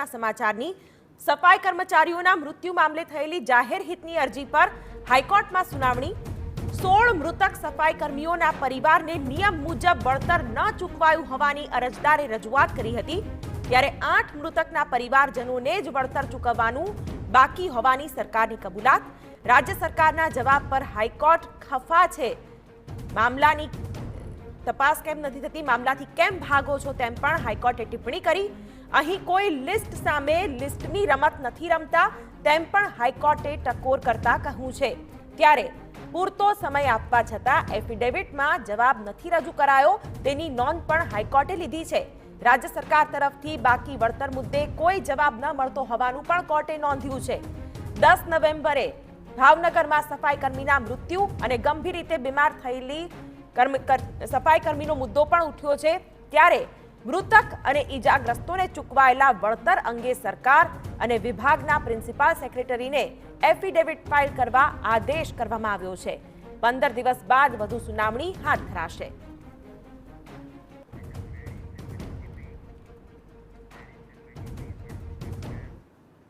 મહત્વના સમાચારની સફાઈ કર્મચારીઓના મૃત્યુ મામલે થયેલી જાહેર હિતની અરજી પર હાઈકોર્ટમાં સુનાવણી 16 મૃતક સફાઈ કર્મીઓના પરિવારને નિયમ મુજબ વળતર ન ચૂકવાયું હોવાની અરજદારે રજૂઆત કરી હતી ત્યારે 8 મૃતકના પરિવારજનોને જ વળતર ચૂકવવાનું બાકી હોવાની સરકારની કબૂલાત રાજ્ય સરકારના જવાબ પર હાઈકોર્ટ ખફા છે મામલાની તપાસ કેમ નથી થતી મામલાથી કેમ ભાગો છો તેમ પણ હાઈકોર્ટે ટિપ્પણી કરી અહીં કોઈ લિસ્ટ સામે લિસ્ટની રમત નથી રમતા તેમ પણ હાઈકોર્ટે ટકોર કરતા કહ્યું છે ત્યારે પૂરતો સમય આપવા છતાં એફિડેવિટમાં જવાબ નથી રજૂ કરાયો તેની નોંધ પણ હાઈકોર્ટે લીધી છે રાજ્ય સરકાર તરફથી બાકી વળતર મુદ્દે કોઈ જવાબ ન મળતો હોવાનું પણ કોર્ટે નોંધ્યું છે 10 નવેમ્બરે ભાવનગરમાં સફાઈ કર્મીના મૃત્યુ અને ગંભીર રીતે બીમાર થયેલી સફાઈ કર્મીનો મુદ્દો પણ ઉઠ્યો છે ત્યારે મૃતક અને ઈજાગ્રસ્તોને ચૂકવાયેલા વળતર અંગે સરકાર અને વિભાગના પ્રિન્સિપાલ સેક્રેટરીને એફિડેવિટ ફાઇલ કરવા આદેશ કરવામાં આવ્યો છે 15 દિવસ બાદ વધુ સુનાવણી હાથ ધરાશે।